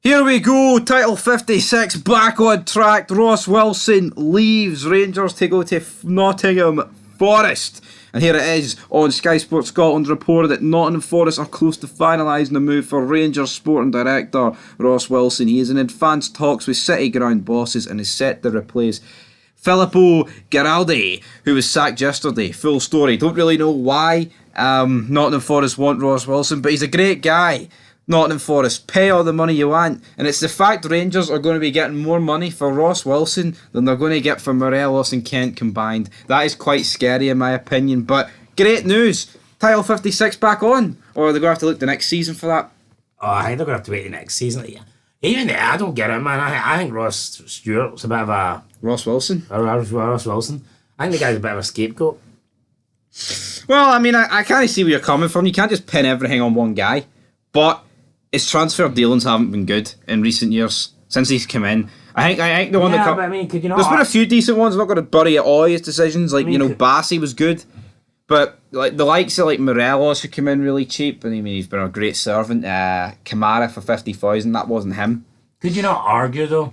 Here we go, title 56 back on track. Ross Wilson leaves Rangers to go to Nottingham Forest. And here it is on Sky Sports Scotland reported that Nottingham Forest are close to finalising the move for Rangers sporting director Ross Wilson. He is in advanced talks with City ground bosses and is set to replace Filippo Giraldi, who was sacked yesterday. Full story. Don't really know why Nottingham Forest want Ross Wilson, but he's a great guy. Nottingham Forest, pay all the money you want. And it's the fact Rangers are going to be getting more money for Ross Wilson than they're going to get for Morelos and Kent combined. That is quite scary in my opinion, but great news. Title 56 back on. Or are they going to have to look the next season for that? Oh, I think they're going to have to wait the next season. Even there, I don't get it, man. I think Ross Stewart's a bit of a... Ross Wilson? Ross Wilson. I think the guy's a bit of a scapegoat. Well, I mean, I kind of see where you're coming from. You can't just pin everything on one guy. But his transfer dealings haven't been good in recent years since he's come in. I think the one that... but I mean, could you not... There's been a few decent ones. I'm not going to bury all his decisions. Like, Bassey was good. But like the likes of like Morelos who came in really cheap, and I mean he's been a great servant. Kamara for 50,000, that wasn't him. Could you not argue though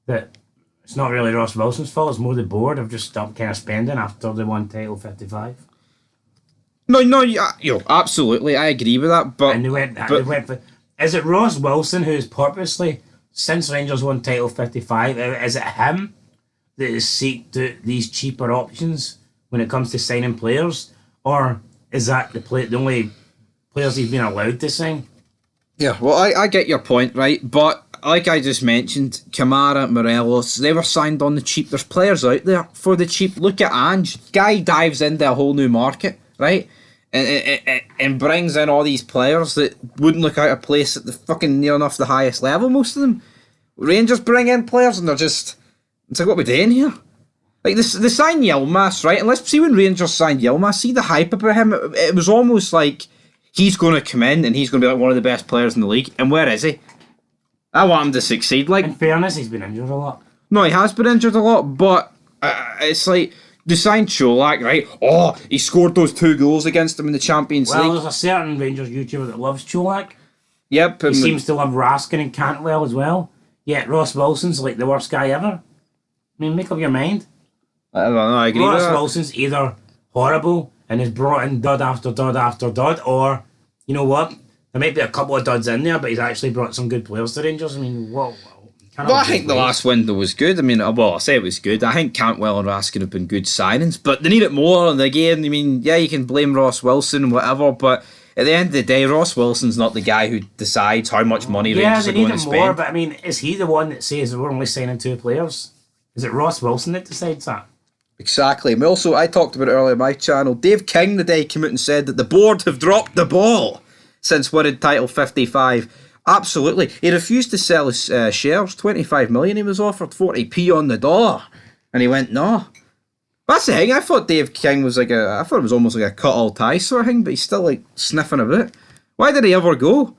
that it's not really Ross Wilson's fault? It's more the board have just stopped kind of spending after they won title 55. No, absolutely, I agree with that. But and they went for. Is it Ross Wilson who's purposely, since Rangers won title 55, is it him that is seek these cheaper options when it comes to signing players, or is that the only players he's been allowed to sign? Yeah, well, I get your point, right? But like I just mentioned, Kamara, Morelos, they were signed on the cheap. There's players out there for the cheap. Look at Ange. Guy dives into a whole new market, right? And brings in all these players that wouldn't look out of place at the fucking near enough the highest level, most of them. Rangers bring in players and they're just... It's like, what are we doing here? Like, they signed Yilmaz, right? And let's see when Rangers signed Yilmaz, see the hype about him. It was almost like he's going to come in and he's going to be like one of the best players in the league. And where is he? I want him to succeed. Like, in fairness, he's been injured a lot. No, he has been injured a lot, but it's like... They signed Cholak, right? Oh, he scored those 2 goals against them in the Champions League. Well, there's a certain Rangers YouTuber that loves Cholak. Yep. He seems to love Raskin and Cantwell as well. Yet Ross Wilson's like the worst guy ever. I mean, make up your mind. I don't know, I agree with that. Ross Wilson's either horrible and has brought in dud after dud after dud, or, you know what, there might be a couple of duds in there, but he's actually brought some good players to Rangers. I mean, whoa. Well, I think the last window was good. I mean, I say it was good. I think Cantwell and Raskin have been good signings, but they need it more. And again, I mean, yeah, you can blame Ross Wilson and whatever, but at the end of the day, Ross Wilson's not the guy who decides how much money Rangers are going to spend. Yeah, they need it more, but I mean, is he the one that says we're only signing 2 players? Is it Ross Wilson that decides that? Exactly. And I talked about it earlier on my channel. Dave King the day came out and said that the board have dropped the ball since winning title 55. Absolutely. He refused to sell his shares. 25 million he was offered, 40p on the dollar. And he went, no. That's the thing. I thought Dave King was I thought it was almost like a cut all tie sort of thing, but he's still like sniffing a bit. Why did he ever go?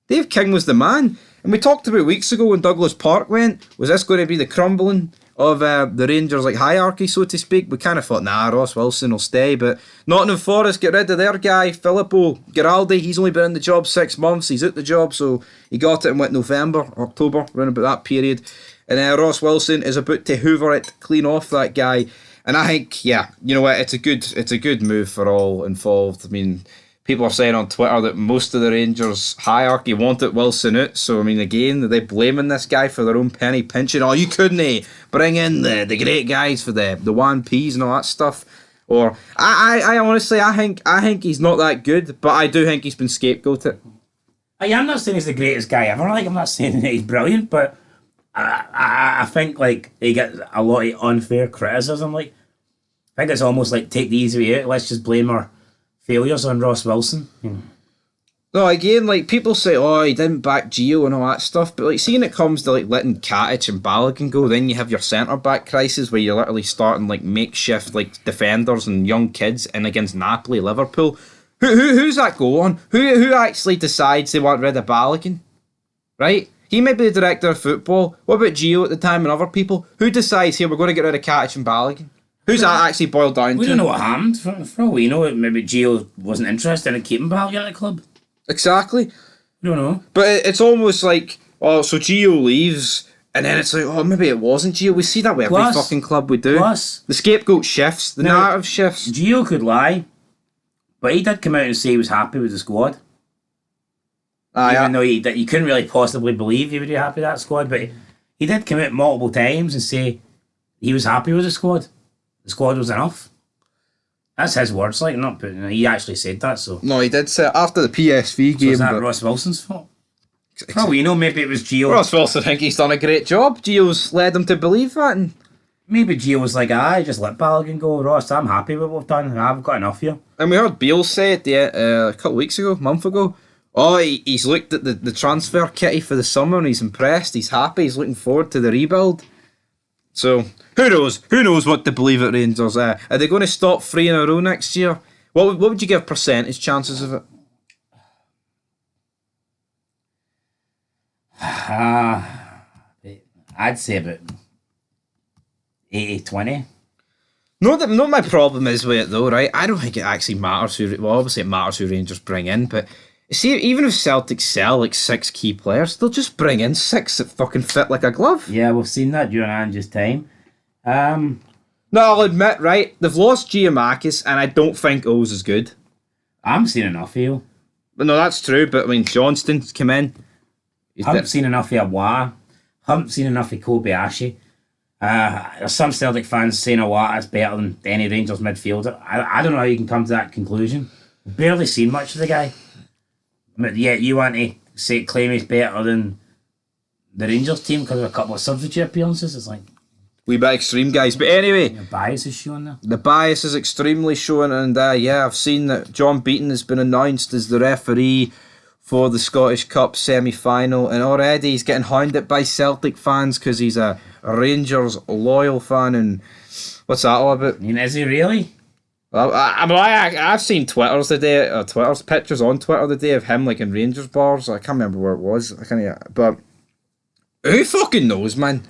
Dave King was the man. And we talked about weeks ago when Douglas Park went, was this going to be the crumbling of the Rangers like hierarchy, so to speak? We kind of thought, nah, Ross Wilson will stay, but Nottingham Forest get rid of their guy, Filippo Giraldi. He's only been in the job 6 months, he's out the job, so he got it in November, October, around about that period. And Ross Wilson is about to hoover it clean off that guy. And I think, yeah, you know what, it's a good move for all involved. I mean, people are saying on Twitter that most of the Rangers hierarchy wanted Wilson out. So, I mean, again, are they blaming this guy for their own penny pinching? Oh, you couldn't bring in the great guys for the 1Ps and all that stuff? Or, I honestly, I think he's not that good, but I do think he's been scapegoated. I'm not saying he's the greatest guy ever. Like, I'm not saying that he's brilliant, but I think, like, he gets a lot of unfair criticism. Like, I think it's almost like, take the easy way out, let's just blame our failures on Ross Wilson. No, again, like, people say, oh, he didn't back Gio and all that stuff, but like, seeing it comes to like letting Katic and Balogun go, then you have your centre back crisis where you're literally starting like makeshift like defenders and young kids in against Napoli, Liverpool. Who's that go on? Who actually decides they want rid of Balogun? Right? He might be the director of football. What about Gio at the time and other people? Who decides here we're going to get rid of Katic and Balogun? Who's that actually boiled down to? We don't know what happened. For all we know, maybe Gio wasn't interested in keeping Balogun at the club. Exactly. I don't know. But it's almost like Oh, so Gio leaves, and then it's like, oh, maybe it wasn't Gio. We see that with every fucking club we do. Plus, the scapegoat shifts, the narrative shifts. Gio could lie, but he did come out and say he was happy with the squad. Even though you couldn't really possibly believe he would be happy with that squad, but he did come out multiple times and say he was happy with the squad. The squad was enough. That's his words, like, not putting. He actually said that, so. No, he did say after the PSV game. Was that Ross Wilson's fault? Oh, you know, maybe it was Gio. Ross Wilson think he's done a great job. Gio's led him to believe that. And maybe Gio was like, just let Balogun go. Ross, I'm happy with what we've done. I've got enough here. And we heard Beale say it a couple of weeks ago, a month ago. Oh, he's looked at the transfer kitty for the summer and he's impressed. He's happy. He's looking forward to the rebuild. So, who knows? Who knows what to believe at Rangers? Are they going to stop 3 in a row next year? What would you give percentage chances of it? I'd say about 80-20. No, my problem is with it though, right? I don't think it actually matters obviously it matters who Rangers bring in, but see, even if Celtic sell like 6 key players, they'll just bring in 6 that fucking fit like a glove. Yeah, we've seen that during Ange's time. No, I'll admit, right, they've lost Giamakis, and I don't think O's is good. I'm seeing enough of you. But no, that's true, but I mean, Johnston's come in. I haven't seen enough of Awara. I haven't seen enough of Kobayashi. There's some Celtic fans saying Awara is better than any Rangers midfielder. I don't know how you can come to that conclusion. Barely seen much of the guy. But yeah, you want to claim he's better than the Rangers team because of a couple of substitute appearances? It's like... wee bit extreme, guys. But anyway... your bias is showing there. The bias is extremely showing, and yeah, I've seen that John Beaton has been announced as the referee for the Scottish Cup semi-final, and already he's getting hounded by Celtic fans because he's a Rangers loyal fan, and what's that all about? I mean, is he really? Well, I've seen Twitter's pictures on Twitter the day of him like in Rangers bars. I can't remember where it was. But who fucking knows, man?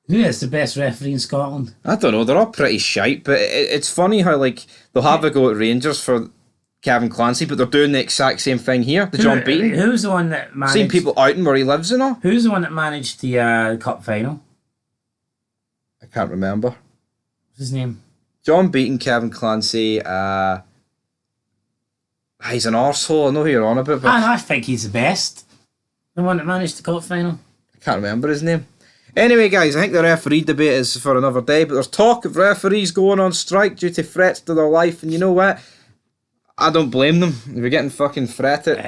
Who is the best referee in Scotland? I don't know. They're all pretty shite, but it's funny how like they'll have a go at Rangers for Kevin Clancy, but they're doing the exact same thing here. John Beaton. Who's the one that managed? Seen people out and where he lives and all. Who's the one that managed the cup final? I can't remember. What's his name? John Beaton, Kevin Clancy. He's an arsehole. I know who you're on about. But I think he's the best. The one that managed the cup final. I can't remember his name. Anyway, guys, I think the referee debate is for another day, but there's talk of referees going on strike due to threats to their life, and you know what? I don't blame them. If you're getting fucking threatened.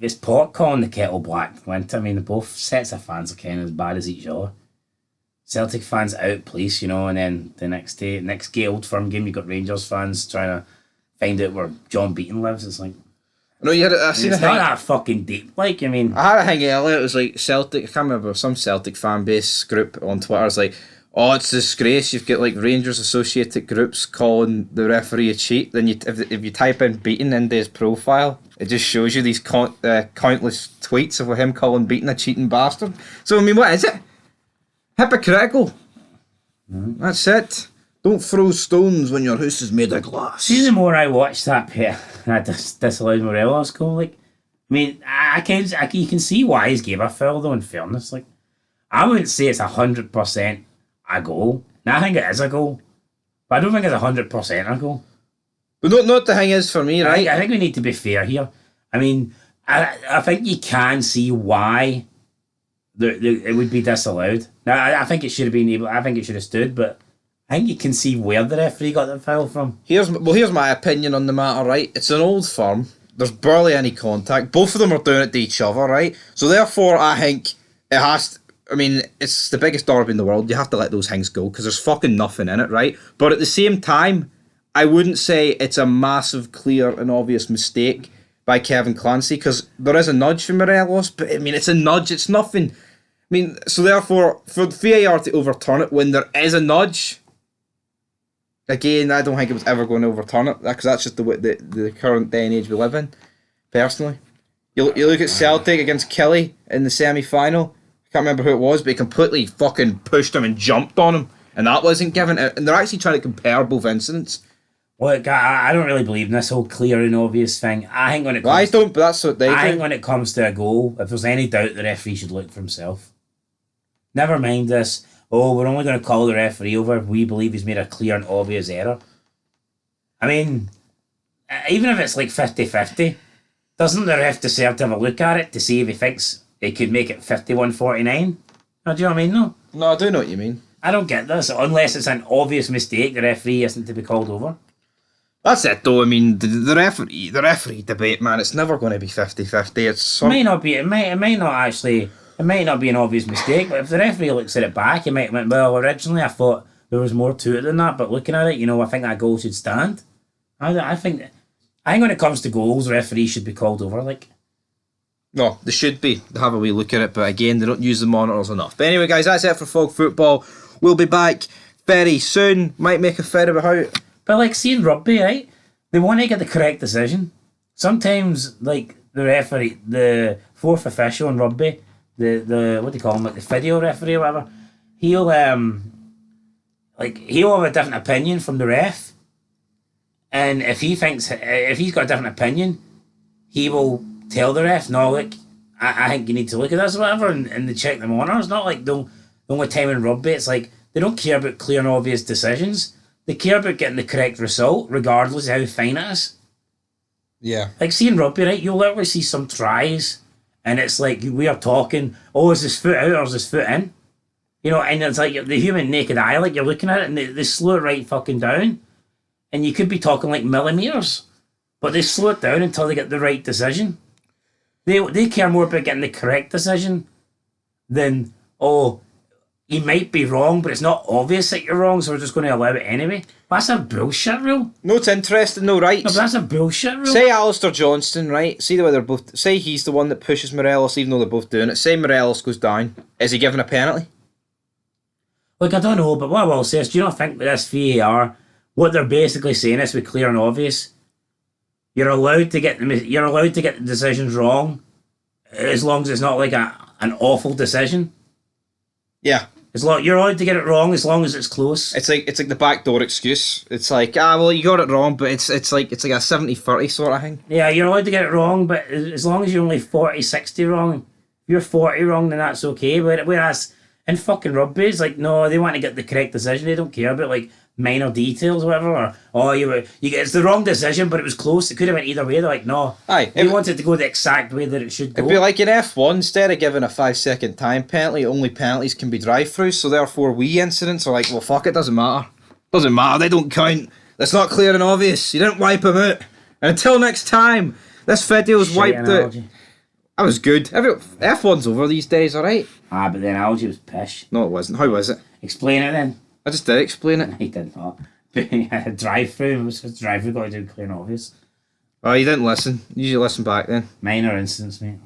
It's pot calling the kettle black. I mean, both sets of fans are kind of as bad as each other. Celtic fans out police, and then the next day, Old Firm game, you got Rangers fans trying to find out where John Beaton lives. It's like, no, you had it. It's not that fucking deep. I had a thing earlier. It was like Celtic. I can't remember, some Celtic fan base group on Twitter. It's like, oh, it's a disgrace. You've got like Rangers associated groups calling the referee a cheat. Then if you type in Beaton into his profile, it just shows you these countless tweets of him calling Beaton a cheating bastard. So I mean, what is it? Hypocritical. Mm-hmm. That's it. Don't throw stones when your house is made of glass. See, the more I watch that pair, I disallowed Morelos goal. You can see why he's gave a foul though. In fairness, I wouldn't say it's 100% a goal. Now I think it is a goal, but I don't think it's 100% a goal. But not the thing is for me, right? I think we need to be fair here. I mean, I think you can see why it would be disallowed. Now I think it should have been able. I think it should have stood, but I think you can see where the referee got the foul from. Here's my opinion on the matter, right? It's an Old Firm. There's barely any contact. Both of them are doing it to each other, right? So therefore, I think it has to, it's the biggest derby in the world. You have to let those things go because there's fucking nothing in it, right? But at the same time, I wouldn't say it's a massive, clear and obvious mistake by Kevin Clancy because there is a nudge from Morelos, but it's a nudge. It's nothing. So therefore, for VAR to overturn it when there is a nudge, again, I don't think it was ever going to overturn it because that's just the current day and age we live in, personally. You look at Celtic against Kelly in the semi-final. I can't remember who it was, but he completely fucking pushed him and jumped on him, and that wasn't given. And they're actually trying to compare both incidents. Look, I don't really believe in this whole clear and obvious thing. I think when it Well, I comes, don't, but that's what they I think do. when it comes to a goal, if there's any doubt, the referee should look for himself. Never mind this. Oh, we're only going to call the referee over if we believe he's made a clear and obvious error. I mean, even if it's like 50-50, doesn't the ref deserve to have a look at it to see if he thinks he could make it 51-49? No, do you know what I mean? No. No, I do know what you mean. I don't get this. Unless it's an obvious mistake, the referee isn't to be called over. That's it, though. I mean, the referee debate, man, it's never going to be 50-50. It's It some... may not be. It might not be an obvious mistake. But if the referee looks at it back, he might went, well, originally I thought there was more to it than that. But looking at it, I think that goal should stand. I think when it comes to goals, referees should be called over. Like, No, they should be. They have a wee look at it, but again, they don't use the monitors enough. But anyway, guys, that's it for Fog Football. We'll be back very soon. Might make a fair about how... but like seeing rugby, right? They want to get the correct decision. Sometimes, like the referee, the fourth official in rugby, the what do you call him, like the video referee or whatever, he'll he'll have a different opinion from the ref, and if he's got a different opinion, he will tell the ref, no, look, I think you need to look at this or whatever, and they check the monitor. It's not like the only time in rugby, it's like they don't care about clear and obvious decisions. They care about getting the correct result, regardless of how fine it is. Yeah. Like seeing rugby, right? You'll literally see some tries, and it's like we are talking, oh, is his foot out or is his foot in? And it's like the human naked eye, like you're looking at it, and they slow it right fucking down. And you could be talking like millimetres, but they slow it down until they get the right decision. They care more about getting the correct decision than, oh, you might be wrong, but it's not obvious that you're wrong, so we're just going to allow it anyway. That's a bullshit rule. No, it's interesting, though, right? No, but that's a bullshit rule. Say Alistair Johnston, right? See the way they're both... Say he's the one that pushes Morelos, even though they're both doing it. Say Morelos goes down. Is he given a penalty? Like, I don't know, but what I will say is, do you not think with this VAR, what they're basically saying is with clear and obvious, you're allowed to get the decisions wrong, as long as it's not like an awful decision. Yeah. You're allowed to get it wrong as long as it's close. It's like the backdoor excuse. It's like, well, you got it wrong, but it's like a 70-30 sort of thing. Yeah, you're allowed to get it wrong, but as long as you're only 40-60 wrong, if you're 40 wrong, then that's okay. Whereas in fucking rugby, it's like, no, they want to get the correct decision. They don't care about like minor details or whatever. Or, oh, it's the wrong decision, but it was close. It could have went either way. They're like, no, Aye, they wanted to go the exact way that it should go. It'd be like in F1, instead of giving a 5-second time penalty, only penalties can be drive-throughs, so therefore wee incidents are like, well, fuck, it doesn't matter. Doesn't matter, they don't count. That's not clear and obvious. You didn't wipe them out. And until next time, this video's wiped out. That was good. F1's over these days, alright? Ah, but the analogy was pish. No, it wasn't. How was it? Explain it then. I just did explain it. He did not. Drive-through. What's drive-through got to do clear and obvious? Oh, you didn't listen. You usually listen back then. Minor incidents, mate.